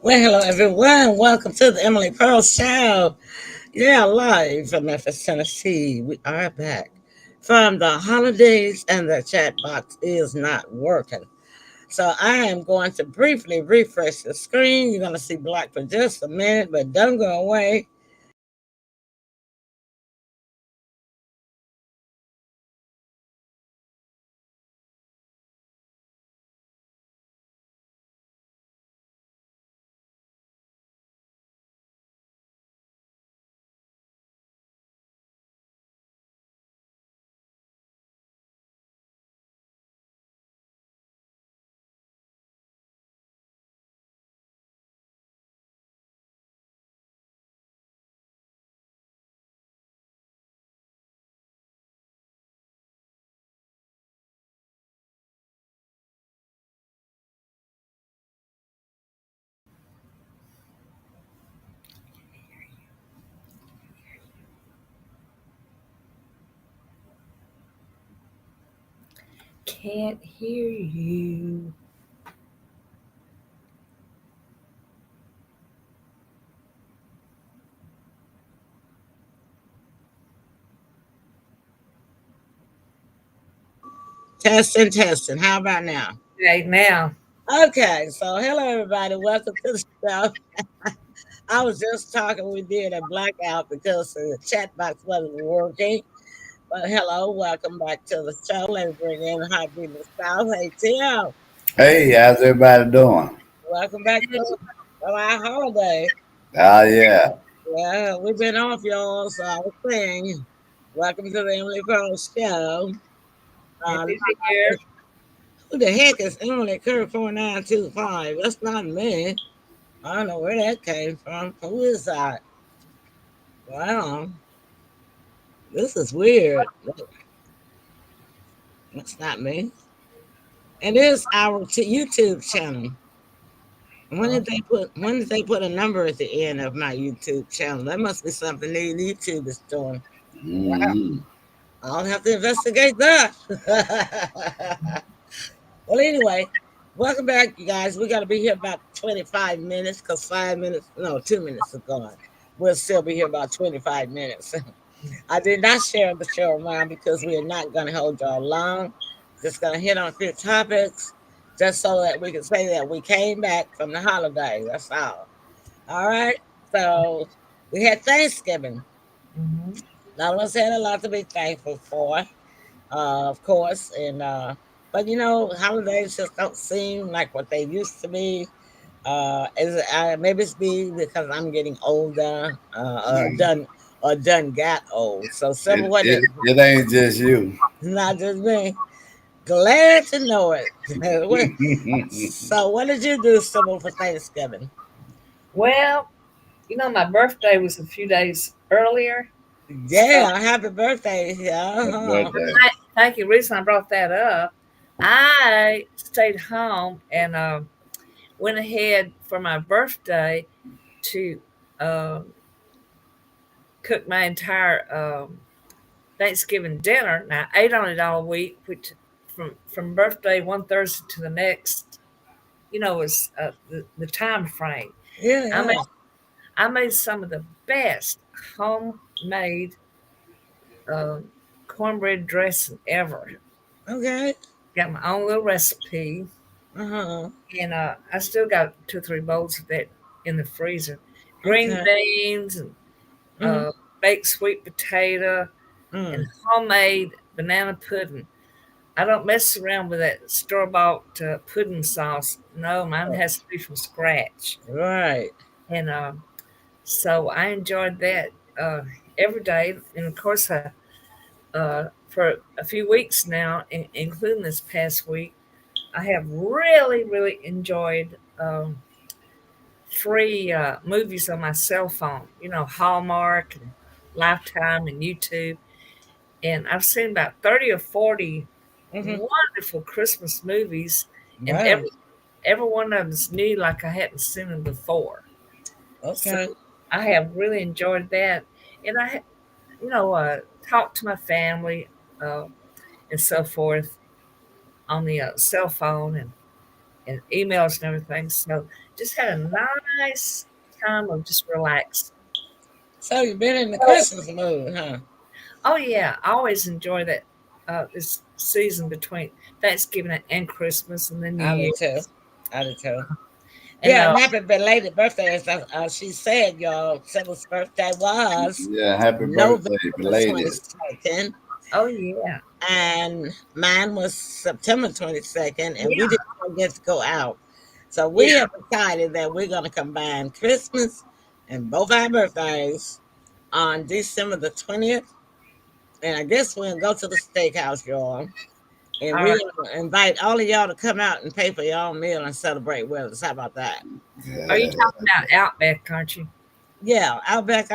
Well, hello everyone. Welcome to the Emily Pearl Show. Yeah, live from Memphis, Tennessee. We are back from the holidays, and the chat box is not working. So I am going to briefly refresh the screen. You're going to see black for just a minute, but don't go away. Can't hear you. Testing, testing. How about now? Right now. Okay, so hello everybody. Welcome to the show. I was just talking. We did a blackout because the chat box wasn't working. But hello, welcome back to the show. Let's bring in Heartbeat the South. Hey, Tim, Hey, how's everybody doing? welcome back to our holiday. Ah, yeah. Yeah, we've been off, y'all, so I was saying, welcome to the Emily Pearl Show. Uh, Happy to hear. who the heck is Emily Kerr 4925? That's not me. I don't know where that came from. Who is that? Wow, this is weird. That's not me. It is our YouTube channel. When did they put a number at the end of my YouTube channel? That must be something new YouTube is doing. Wow. Hmm. I'll have to investigate that. Well, anyway, welcome back, you guys. We got to be here about 25 minutes because 5 minutes, no, 2 minutes is gone. We'll still be here about 25 minutes. I did not share the show around because we are not going to hold y'all long. Just going to hit on a few topics just so that we can say that we came back from the holiday. That's all. All right. So we had Thanksgiving. Mm-hmm. None of us had a lot to be thankful for, of course. And but holidays just don't seem like what they used to be. Maybe it's me because I'm getting older, done got old. So some of It, what it, it, it ain't just you. not just me. Glad to know it. So what did you do, Sybil, for Thanksgiving? Well, my birthday was a few days earlier. So Yeah, happy birthday. Yeah, Happy uh-huh. birthday. thank you. Reason I brought that up, I stayed home and went ahead for my birthday to uh, cook my entire Thanksgiving dinner. Now I ate on it all week, which from birthday one Thursday to the next, was the time frame. Yeah, I yeah. made I made some of the best homemade uh, cornbread dressing ever. Okay. Got my own little recipe, Uh-huh. and I still got 2 or 3 bowls of that in the freezer. Green Okay. beans and Mm-hmm. baked sweet potato and Mm. homemade banana pudding. I don't mess around with that store bought pudding sauce. No, mine has to be from scratch. Right. And so I enjoyed that uh, every day. And of course, for a few weeks now, including this past week, I have really, really enjoyed free movies on my cell phone. Hallmark and Lifetime and YouTube. And I've seen about 30 or 40 Mm-hmm. wonderful Christmas movies, and Wow. every one of them's new like I hadn't seen them before. So Okay. I have really enjoyed that, and talk to my family uh, and so forth on the cell phone and emails and everything. So just had a nice time of just relax. So you've been in the Christmas mood, huh? Oh yeah, I always enjoy that this season between Thanksgiving and Christmas and then New I do Year. too. I do too. And Yeah, and happy belated birthday. As she said, y'all, Sybil's birthday was Yeah, happy November birthday, belated. 22nd, oh yeah, and mine was September 22nd, and we yeah, didn't get to go out. So we yeah. have decided that we're going to combine Christmas and both our birthdays on December the 20th. And I guess we'll go to the steakhouse, y'all. And All we're right. going to invite all of y'all to come out and pay for your own meal and celebrate with us. How about that? Are you Yeah. talking about Outback, aren't you? Yeah, out back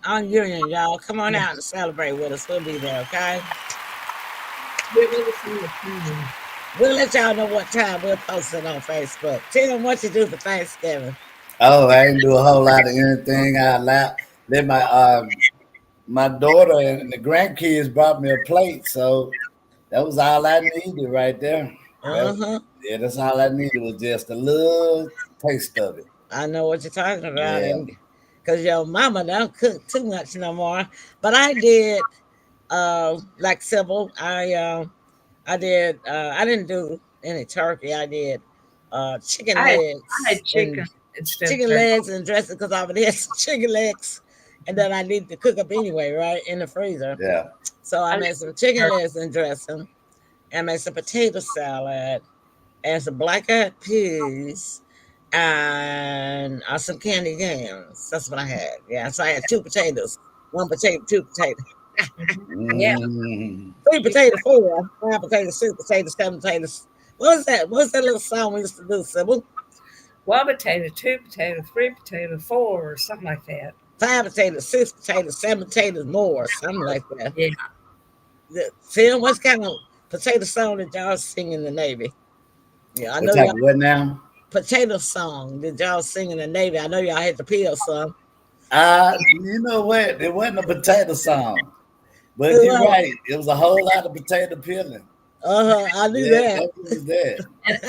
on Union, y'all. Come on Yeah. out and celebrate with us. We'll be there, okay? We're going to see the team. We'll let y'all know what time we'll post it on Facebook. Tell them what you do for Thanksgiving. Oh, I didn't do a whole lot of anything. I let my daughter and the grandkids brought me a plate, so that was all I needed right there. Uh-huh. That's all I needed was just a little taste of it. I know what you're talking about. Yeah, And because your mama don't cook too much no more. But I did like Sybil, I didn't do any turkey. I did chicken I legs had chicken instead of chicken turkey. legs and dressing because I already had some chicken legs and then I need to cook up anyway, right? In the freezer. yeah. So I I made didn't some do chicken turkey. legs and dressing and made some potato salad and some black eyed peas and some candy yams. That's what I had. Yeah. So I had two potatoes. One potato, two potatoes. Yeah, Mm. Three potatoes, four, five potatoes, six potatoes, seven potatoes. What was that? What's that little song we used to do, Sybil? one potato, two potato, three potato, four, or something like that. Five potatoes, six potatoes, seven potatoes more, something like that. Yeah. Tim, what kind of potato song did y'all sing in the Navy? Yeah, I What know type y'all of what now? potato song did y'all sing in the Navy. I know y'all had the peel song. You know what? It wasn't a potato song, but you're Well, right. It was a whole lot of potato peeling. I knew Yeah, that. that was that. And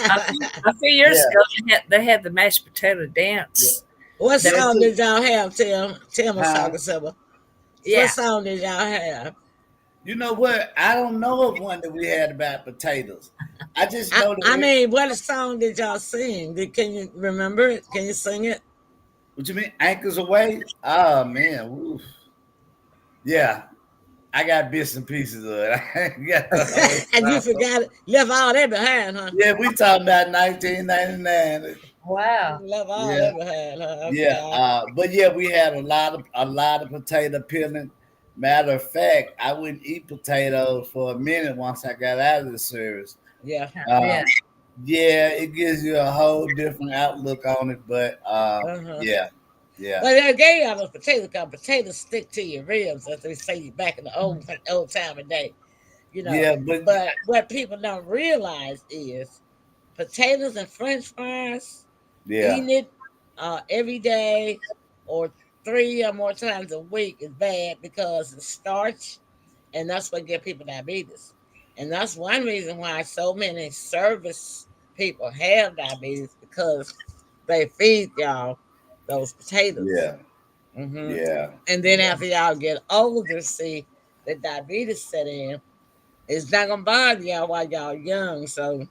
a few years Yeah, ago, they had the mashed potato yeah. dance. What That, Yeah, song too. did y'all have, Tim? Tim was Huh? talking to me. What yeah. song did y'all have? You know what? I don't know of one that we had about potatoes. I just I, know that I mean, what song did y'all sing? Can you remember it? Can you sing it? what you mean anchors away? Oh man, oof. Yeah, I got bits and pieces of it. I ain't got the whole And you song. forgot it. Left all that behind, huh? Yeah, we talking about 1999. Wow. Left all Yeah, that behind, huh? yeah. Okay. But yeah, we had a lot of potato peeling. Matter of fact, I wouldn't eat potatoes for a minute once I got out of the service. Yeah. Yeah. Um, yeah, it gives you a whole different outlook on it. But Uh-huh. yeah, yeah, Well, they gave y'all those potatoes because potatoes stick to your ribs, as they say back in the old time and day, you know. yeah. But But what people don't realize is potatoes and French fries, yeah, eating it every day or three or more times a week is bad because it's starch, and that's what get people diabetes. And that's one reason why so many service people have diabetes because they feed y'all those potatoes. yeah, Hmm. yeah, And then yeah, after y'all get older, see the diabetes set in. It's not gonna bother y'all while y'all young. So,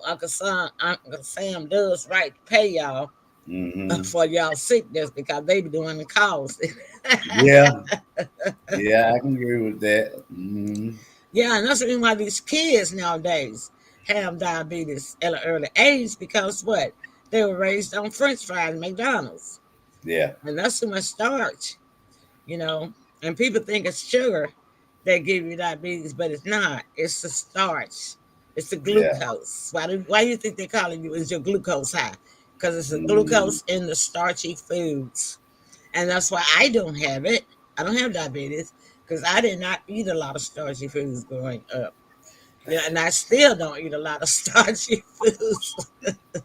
Uncle Sam does right to pay y'all hmm, for y'all sickness because they be doing the calls. yeah, yeah. I can agree with that. Hmm. Yeah, and that's the reason why these kids nowadays have diabetes at an early age because what? They were raised on French fries and McDonald's. Yeah, And that's too much starch, you know. And people think it's sugar that give you diabetes, but it's not. It's the starch. It's the yeah. glucose. Why do you think they're calling you is your glucose high? Because it's the Hmm. glucose in the starchy foods. And that's why I don't have it. I don't have diabetes because I did not eat a lot of starchy foods growing up. Yeah, and I still don't eat a lot of starchy foods.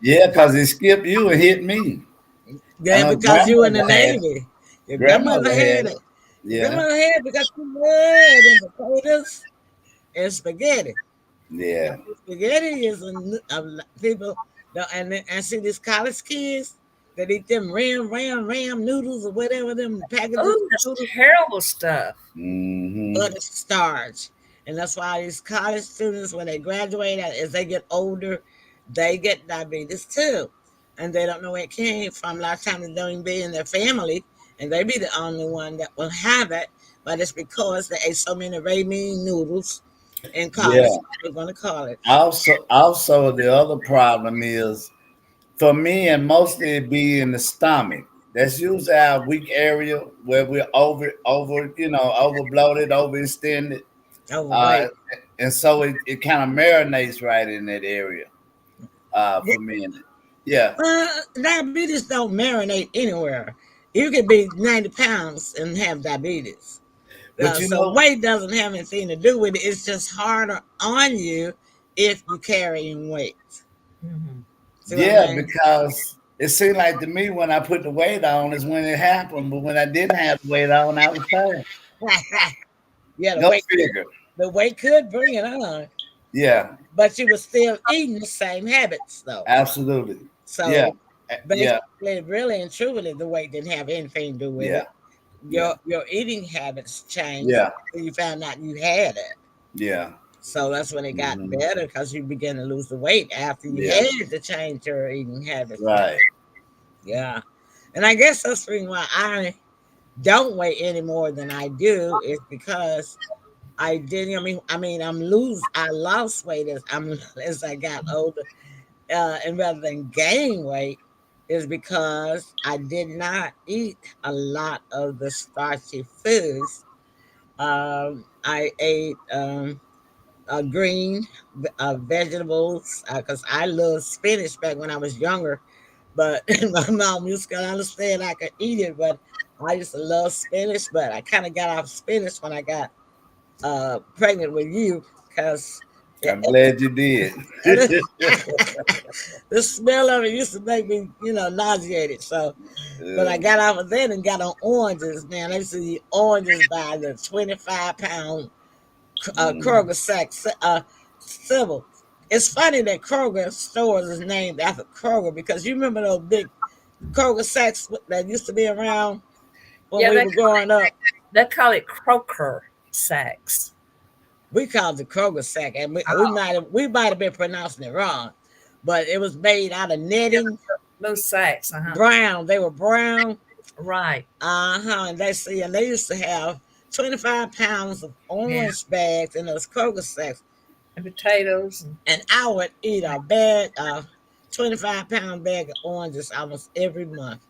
Yeah, because it skipped you and hit me. I Yeah, know because you in the grandmother had it. Navy. Your grandmother Grandmother had had it. it. Your Yeah, grandmother had it because she loved and potatoes and spaghetti. yeah. Spaghetti is people, and see these college kids. That eat them ram noodles or whatever them packages of Oh, that's noodles, terrible stuff. Mm-hmm. but it's starch. And that's why these college students, when they graduate, as they get older, they get diabetes too. And they don't know where it came from. A lot of times it don't even be in their family, and they be the only one that will have it. But it's because they ate so many ramen noodles in college. Yeah. They're going to college. Also, the other problem is for me, and mostly it be in the stomach. That's usually our weak area where we're over bloated, overextended. Uh, Overweight. and so it kind of marinates right in that area for me. Yeah, Diabetes don't marinate anywhere. You could be 90 pounds and have diabetes. but you So know, weight doesn't have anything to do with it. It's just harder on you if you're carrying weight. Hmm. See what yeah, I mean? because it seemed like to me when I put the weight on is when it happened, but when I didn't have the weight on, I was fine. Yeah, Go figure. the weight could bring it on, Yeah, but you were still eating the same habits though. absolutely. Yeah, So yeah, basically, really and truly, the weight didn't have anything to do with yeah, it. yeah, Your eating habits changed yeah, when you found out you had it. yeah, So that's when it got hmm, better because you began to lose the weight after you yeah. had to change your eating habits. Right. Yeah. And I guess that's the reason why I don't weigh any more than I do is because I didn't. I lost weight as I got older, and rather than gain weight, is because I did not eat a lot of the starchy foods. I ate green vegetables because I loved spinach back when I was younger. But my mom used to understand I could eat it, but I used to love spinach. But I kind of got off spinach when I got pregnant with you because I'm glad you did. the smell of it used to make me, nauseated. So, but I Uh, got off of that and got on oranges. Man, I used to eat oranges by the 25-pound mm, Kroger sack. Sybil. It's funny that Kroger stores is named after Kroger because you remember those big Kroger sacks that used to be around when Yeah, we were growing up. they call it croaker sacks. We called it Kroger sack, and we might have been pronouncing it wrong, but it was made out of Yeah, netting, those sacks. brown. They were brown. Right. And they used to have 25 pounds of Yeah. orange bags in those Kroger sacks, And potatoes. and I would eat a bag, 25-pound bag of oranges almost every month.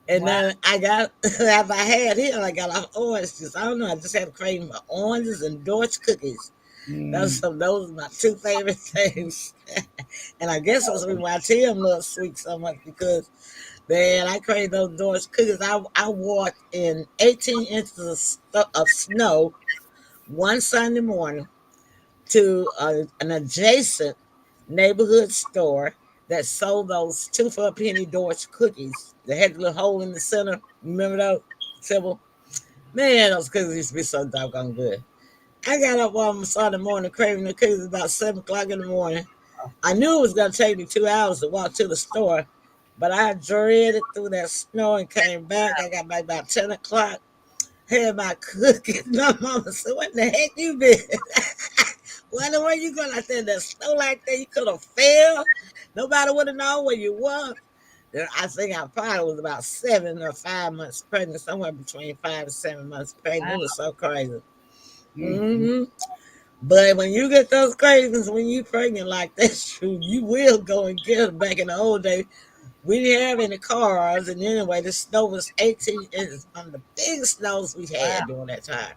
And Wow. then I got after I had him, I got off oranges. I don't know. I just had a craving for oranges and Deutsch cookies. mm, Those are my two favorite things. And I guess that's the reason why Tim loves sweet so much because man, I crave those Deutsch cookies. I walked in 18 inches of snow one Sunday morning to an adjacent neighborhood store that sold those two for a penny Deutsch cookies. They had the little hole in the center. Remember those, Sybil? Man, those cookies used to be so doggone good. I got up on Sunday morning craving the cookies about 7 o'clock in the morning. I knew it was going to take me 2 hours to walk to the store, but I dreaded through that snow and came back. I got back about 10 o'clock, had my cookies. My mama said, "What the heck you been? Wonder where you going?" I said, "That snow like that, you could have fell. Nobody would have known where you were." I think I probably was about 7 or 5 months pregnant, somewhere between 5 and 7 months pregnant. Wow. It was so crazy. mm, But when you get those cravings, when you pregnant like that, you will go and get them. Back in the old days, we didn't have any cars, and anyway, the snow was 18 inches, one of the biggest snows we Wow. had during that time.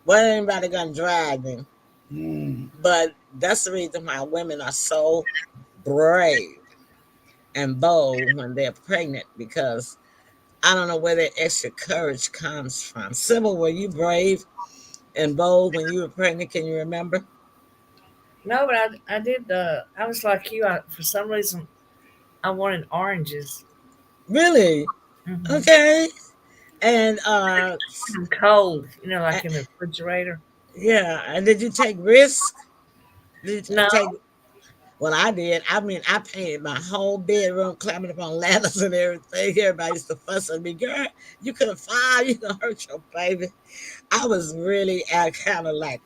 Wasn't anybody gonna drive them, mm. but that's the reason why women are so brave and bold when they're pregnant because I don't know where that extra courage comes from. Sybil, were you brave and bold when you were pregnant? Can you remember? No, but I did. I was like you. For some reason, I wanted oranges. Really? Hmm. Okay. And I'm cold, like in the refrigerator. yeah, and did you take risks? Did you No, take What I did, I mean, I painted my whole bedroom, climbing up on ladders and everything. Everybody used to fuss at me, girl. You could have fall, you gonna hurt your baby. I was really kind of like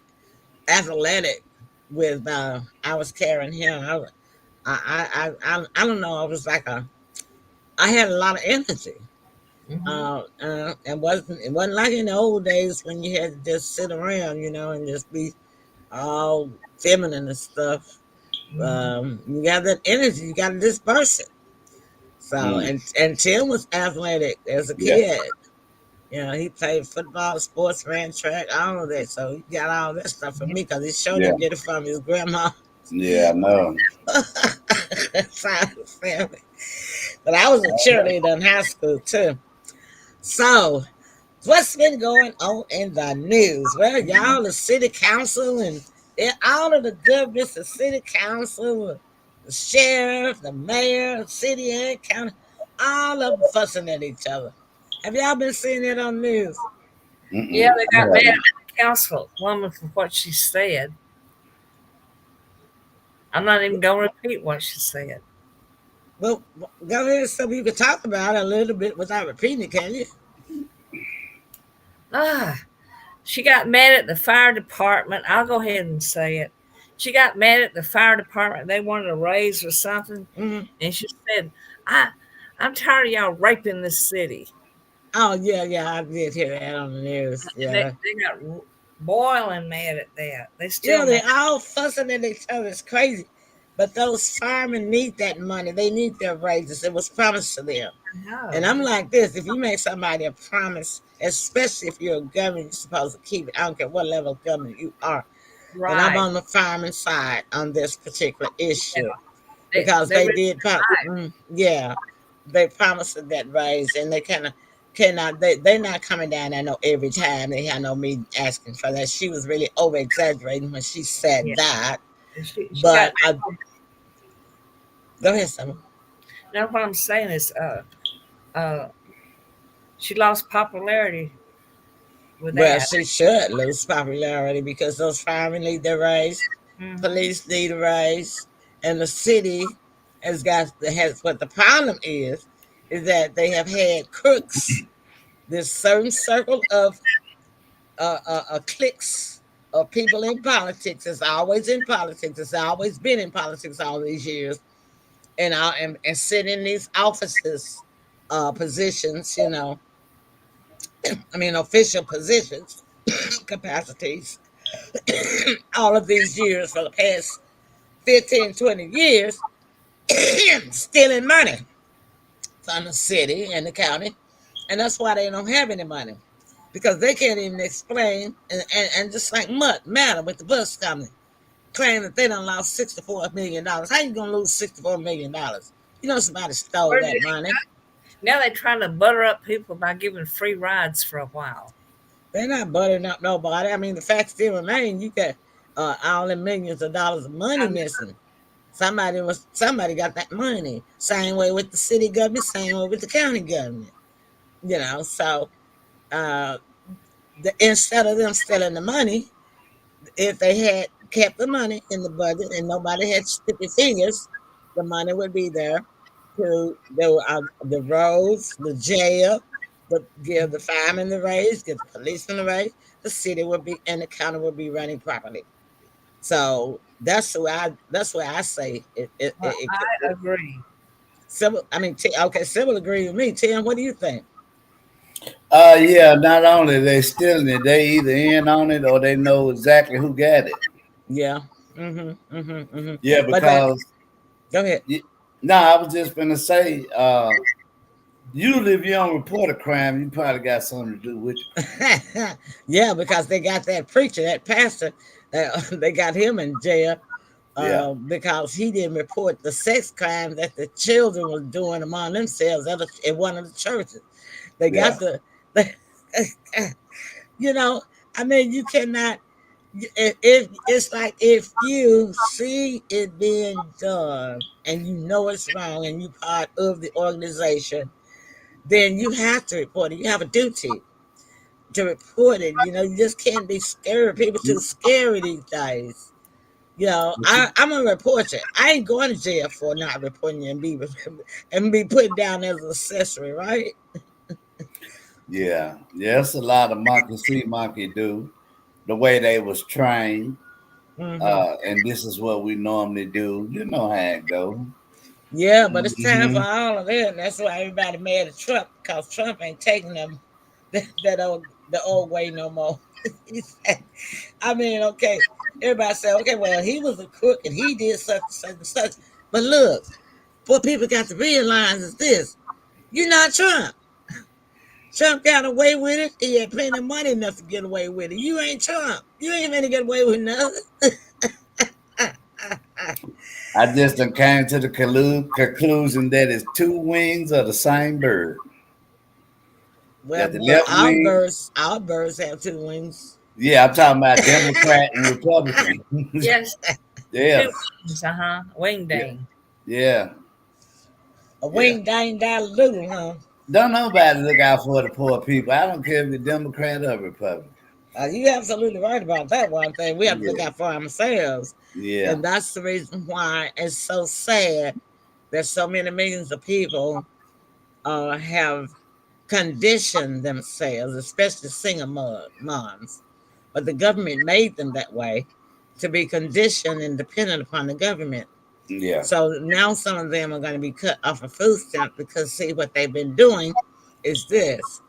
athletic with. I was carrying him. I don't know. I was like a. I had a lot of energy. Mhm. It wasn't like in the old days when you had to just sit around, and just be all feminine and stuff. Mhm. You got that energy, you got to disperse it. So, Mm, and Tim was athletic as a yeah, kid. He played football, sports, ran track, all of that. So he got all that stuff from me because he sure yeah, didn't get it from his grandma yeah. I know. side of the family. But I was a cheerleader in high school too. So what's been going on in the news? Well, y'all, the city council and all of the governments, the city council, the sheriff, the mayor, city and county, all of them fussing at each other. Have y'all been seeing it on the news? Yeah, Mm-mm. they got mad at the council woman for what she said. I'm not even going to repeat what she said. Well, go ahead, so you can talk about it a little bit without repeating it, can you? Ah, she got mad at the fire department. I'll go ahead and say it. She got mad at the fire department. They wanted a raise or something, Hmm. and she said, "I, I'm tired of y'all raping this city." Oh yeah, yeah, I did hear that on the news. And Yeah, they got boiling mad at that. They still yeah, they mad. all fussing at each other. It's crazy. But those firemen need that money. They need their raises. It was promised to them. And No, I'm like this: if you make somebody a promise, especially if you're a government, you're supposed to keep it. I don't care what level of government you are. And I'm right? on the fireman side on this particular issue They because they they really did, right. yeah, they promised that raise, and they kind of cannot. They're not coming down. I know every time they had no me asking for that. She was really over exaggerating when she said Yeah, that. and she got. But go ahead, Summer. Now what I'm saying is, uh, she lost popularity with Well, that. she should lose popularity because those firemen need their raise, Hmm. police need a raise, and the city has what the problem is that they have had crooks. This certain circle of cliques of people in politics. It's always in politics. It's always been in politics all these years, and sit in these offices, positions. I mean, official positions, capacities all of these years for the past 15, 20 years, stealing money from the city and the county. And that's why they don't have any money because they can't even explain. And just like Matter with the bus company, claim that they done lost $64 million. How you going to lose $64 million? Somebody stole Where did that it, money. now they're trying to butter up people by giving free rides for a while. They're not buttering up nobody. I mean, the fact still remains you got all the millions of dollars of money I know. missing. Somebody got that money. Same way with the city government, same way with the county government. So uh, instead of them stealing the money, if they had kept the money in the budget and nobody had sticky fingers, the money would be there to the roads, the jail, give the firemen the raise, give the policemen the raise. The city would be and the county would be running properly. So that's why I say Well, I agree. civil. I mean, okay, civil agree with me. Tim, what do you think? Yeah. Not only they stealing it, they either in on it or they know exactly who got it. Yeah. Mm-hmm. Yeah, But that because go ahead. no, I was just gonna say, usually if you don't report a crime, you probably got something to do with the Yeah, because they got that preacher, that pastor, they got him in jail crime. Yeah, because he didn't report the sex crime that the children was doing among themselves at one of the churches. They yeah, got the, you know, I mean, you cannot. If it's like if you see it being done and you know it's wrong and you part of the organization, then you have to report it. You have a duty to report it. You just can't be scared. People too scary these days. I'm gonna report you. I ain't going to jail for not reporting you and be put down as an accessory, right? Yeah, yes, a lot of monkey see, monkey do. The way they was trained, Hmm. and this is what we normally do. You know how it go. Yeah, but it's time for Hmm. all of it. And that's why everybody mad at Trump because Trump ain't taking them the old way no more. He said, I mean, okay, everybody say, okay, well, he was a crook and he did such and such and such. But look, what people got to realize is this: you're not Trump. Trump got away with it. He had plenty of money enough to get away with it. You ain't Trump. You ain't gonna get away with nothing. I just done came to the conclusion that it's two wings of the same bird. Well, That the left wing, our birds have two wings. yeah, I'm talking about Democrat and Republican. Yes, Yeah, two wings, wing yeah, dang. yeah, A yeah. wing dang doodle, huh? Don't nobody look out for the poor people. I don't care if you're Democrat or Republican. You're absolutely right about that one thing. We have to look Yeah, out for ourselves. yeah, And that's the reason why it's so sad that so many millions of people have conditioned themselves, especially single moms. But the government made them that way to be conditioned and dependent upon the government. yeah, So now some of them are going to be cut off a food stamp because see what they've been doing is this.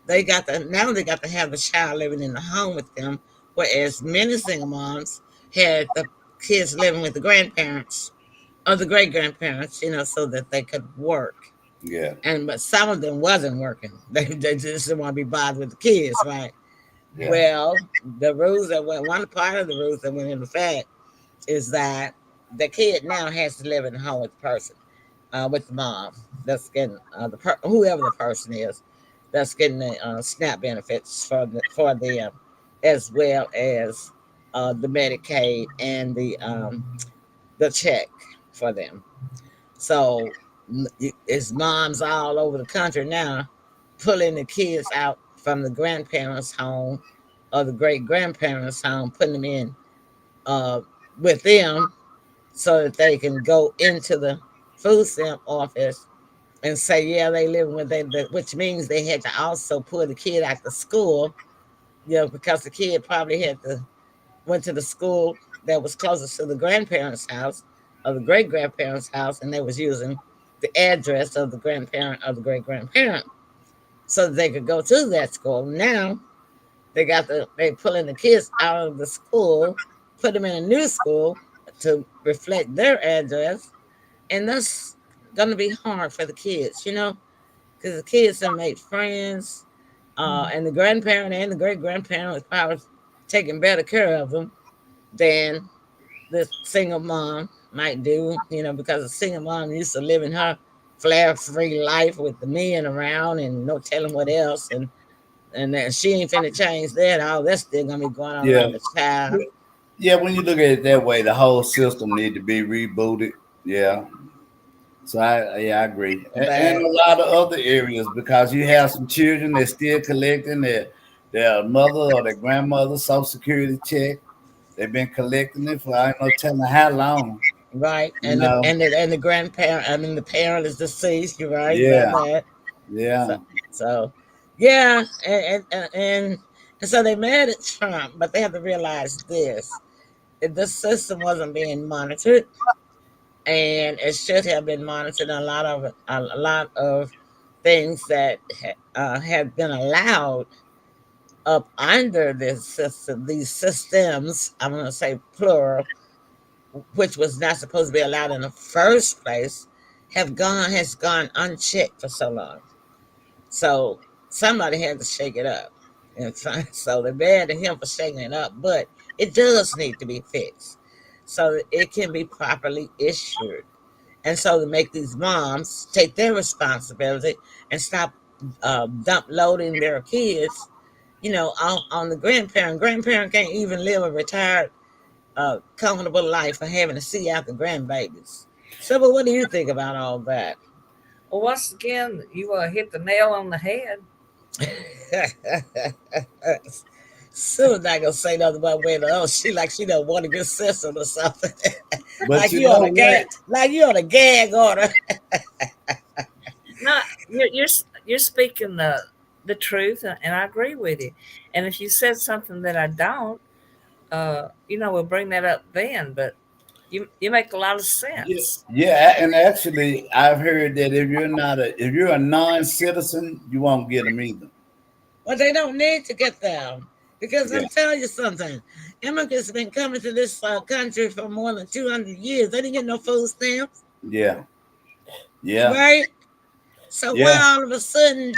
They got to have the child living in the home with them, whereas many single moms had the kids living with the grandparents or the great grandparents, so that they could work. yeah, And but some of them wasn't working. They just didn't want to be bothered with the kids, right? yeah, Well, the rules that went one part of the rules that went into effect is that the kid now has to live in the home with the person, with the mom that's getting whoever the person is that's getting the SNAP benefits for the as well as the Medicaid and the check for them. So it's moms all over the country now pulling the kids out from the grandparents' home or the great grandparents' home, putting them in uh, with them so that they can go into the food stamp office and say, yeah, they live with them, which means they had to also pull the kid out the school, because the kid probably went to the school that was closest to the grandparents' house or the great grandparents' house, and they was using the address of the grandparent or the great grandparent so that they could go to that school. Now they pulling the kids out of the school, put them in a new school to reflect their address, and that's gonna be hard for the kids, because the kids have made friends, and the grandparent and the great grandparent was probably taking better care of them than the single mom might do, because the single mom used to live in her flare free life with the men around and no telling what else, and then she ain't finna change that. All that's still gonna be going on yeah, around the child. yeah. When you look at it that way, the whole system need to be rebooted. Yeah. So I agree, and But a lot of other areas because you have some children that still collecting their mother or their grandmother Social Security check. They've been collecting it for I don't know telling how long. right, You and the know. and the and the grandparent, I mean the parent is deceased. You're right about Yeah. that. Yeah. So, so yeah, and so they mad at Trump, but they have to realize this: if this system wasn't being monitored, and it should have been monitored, a lot of things that have been allowed up under this system, these systems. I'm going to say plural, which was not supposed to be allowed in the first place, has gone unchecked for so long. So somebody had to shake it up. And so they're mad at him for shaking it up, but it does need to be fixed so that it can be properly issued. And so to make these moms take their responsibility and stop dump loading their kids, on the grandparent. Grandparent can't even live a retired, comfortable life for having to see out the grandbabies. So, but what do you think about all that? Well, once again, you hit the nail on the head. Soon not gonna say nothing about whether she like she don't want a good system or something. But like you you know on a what? gag, like you on a gag order. No, you're speaking the truth, and I agree with you. And if you said something that I don't, we'll bring that up then. But you make a lot of Yeah, sense. yeah, and actually, I've heard that if you're a non-citizen, you won't get them either. But they don't need to get them because Yeah, I'm telling you something. Immigrants have been coming to this country for more than 200 years. They didn't get no food stamps, yeah, yeah, right? So why yeah, all of a sudden,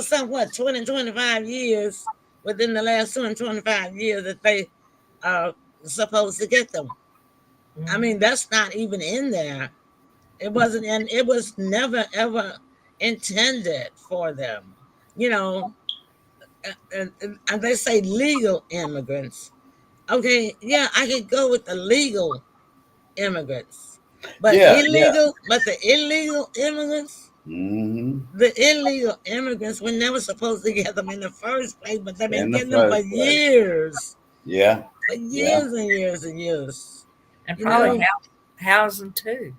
somewhat 20, 25 years within the last 225 years that they are supposed to get them? I Mhm. mean, that's not even in there. It wasn't, and it was never ever intended for them. You know, and they say legal immigrants. Okay, yeah, I could go with the legal immigrants, yeah, yeah. but the illegal immigrants, Hmm. were never supposed to get them in the first place, but they've been In the getting them for first place. Yeah, yeah, and years and years. And You probably know, housing too.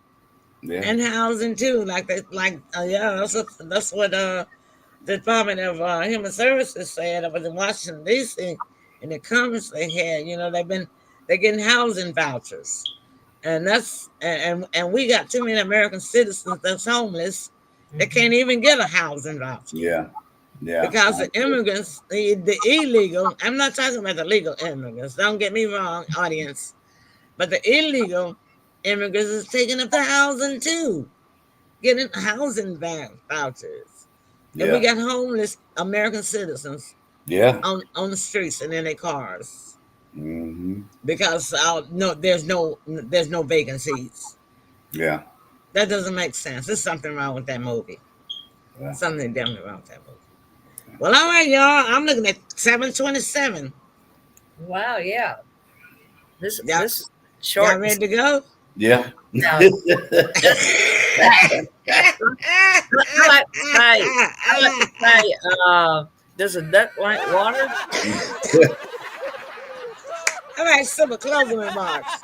yeah, and housing too. Yeah, that's what the Department of Human Services said. I was in Washington D.C. in the conference they had. They're getting housing vouchers, and and we got too many American citizens that's homeless. They Hmm. can't even get a housing voucher yeah, yeah. because the immigrants, the illegal. I'm not talking about the legal immigrants. Don't get me wrong, audience. But the illegal immigrants is taking up the housing too, getting housing vouchers. And we Yeah, got homeless American citizens yeah. on the streets and in their cars Hmm. because no, there's no vacancies. Yeah, That doesn't make sense. There's something wrong with that movie. yeah. Something definitely wrong with that movie. Well, all right, y'all. I'm looking at 7:27. Wow, yeah. This Y'all, this is y'all short and ready to go? Yeah. now. I like to say, does a duck like water? All right, simple closing remarks.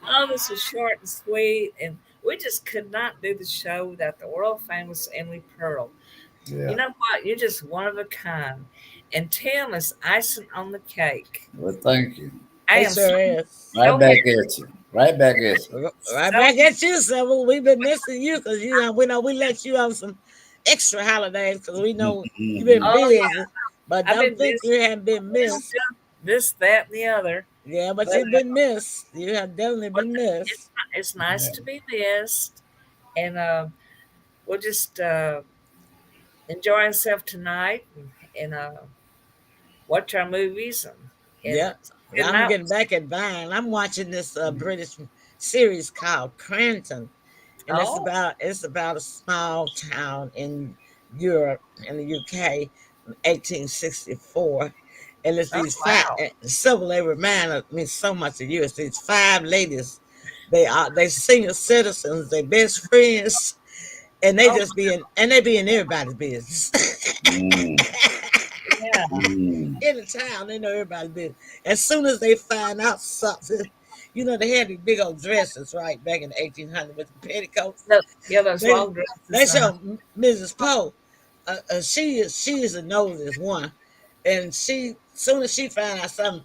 Oh, this was short and sweet, and we just could not do the show without the world famous Emily Pearl. You Yeah. know what? You're just one of a kind, and Tim is icing on the cake. Well, thank you. I It am so, sure is. Right so back happy. at you. Right back at you. Right So back at you, Sybil. We've been missing you because we let you on some extra holidays because we know you've been Mhm. oh yeah, busy. But I've don't been think busy you haven't been missed. doing this, that, and the other. Yeah, but But you've been missed. You have definitely but been it's missed. it's nice Yeah. to be missed, and we'll just enjoy ourselves tonight, and watch our movies, and Yeah. good I'm night. getting back at Vine. I'm watching this British series called Cranton, and Oh, it's about a small town in Europe, in the UK, 1864. And it's oh these five wow. civil. They remind me so much of you. It's these five ladies. They senior citizens. They best friends, and they Oh just be in everybody's business. Mm. yeah. Mm. In the town, they know everybody's business. As soon as they find out something, they had these big old dresses right back in the 1800s with the petticoats. Yeah, those They long they dresses. show Mrs. Poe. She is the nosest one, and soon as she find out something,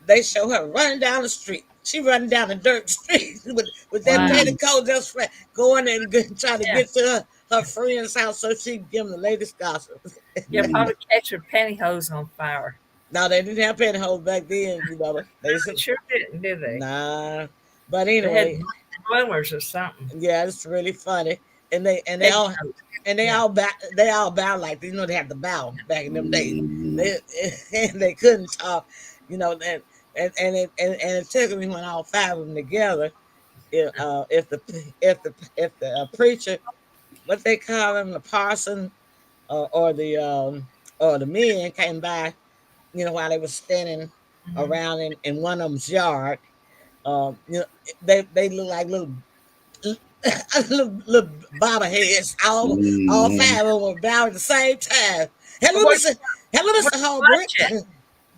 they show her running down the street. She running down the dirt street with that Wow. Mm. petticoat just going and trying to Yeah. get to her friend's house so she can give them the latest gossip. Yeah, Mm. probably catch her pantyhose on fire. No, they didn't have pantyhose back then, They They said, sure didn't, did they? nah. But They had anyway, bloomers or something. yeah, it's really funny. And Petticoat. they Yeah. all bow like they had to bow back in them days. Mm. They and they couldn't talk, and it took me when all five of them together. If the preacher, what they call him, the parson, or the men came by, while they were standing Mhm. around in one of them's yard. You know, they look like little little bobbleheads. All Mhm. five of them were bowing at the same time. Hello, What Mr. Hello, what Mr. you watching? Holbrook.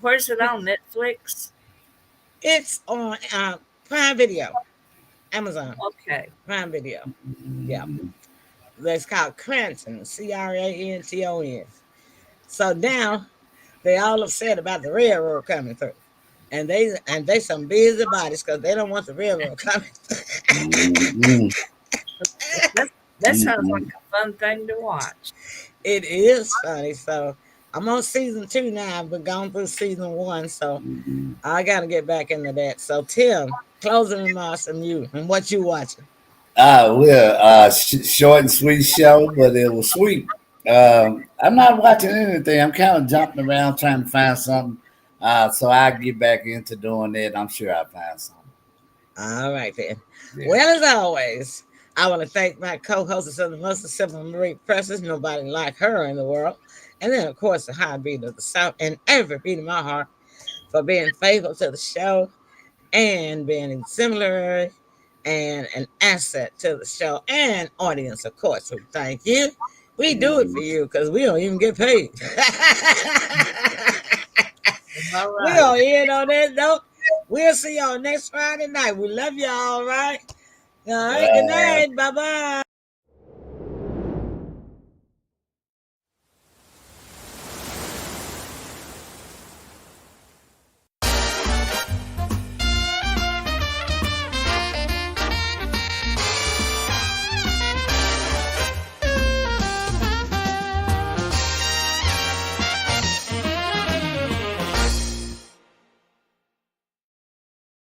Where's it on? Netflix? It's on Prime Video, Amazon Okay. Prime Video. Yeah, it's called Cranston, Cranton. So now they all upset about the railroad coming through, and they some busy bodies because they don't want the railroad coming. Mm, That, that sounds like mm, a fun thing to watch. It is funny. So I'm on season 2 now. I've been gone through season 1, so mm. I got to get back into that. So Tim, closing remarks from you and what you watching. We're short and sweet show, but it was sweet. I'm not watching anything. I'm kind of jumping around trying to find something. So I get back into doing that. I'm sure I'll find something. All right then. Yeah. Well, as always, I want to thank my co-hostess of the most simple Marie Precious, nobody like her in the world. And then, of course, the high beat of the South and every beat of my heart for being faithful to the show and being exemplary and an asset to the show and audience, of course. So thank you. We do it for you because we don't even get paid. All We right. are in on that note. We'll see y'all next Friday night. We love y'all, all right? All right, good Uh, night. Bye-bye.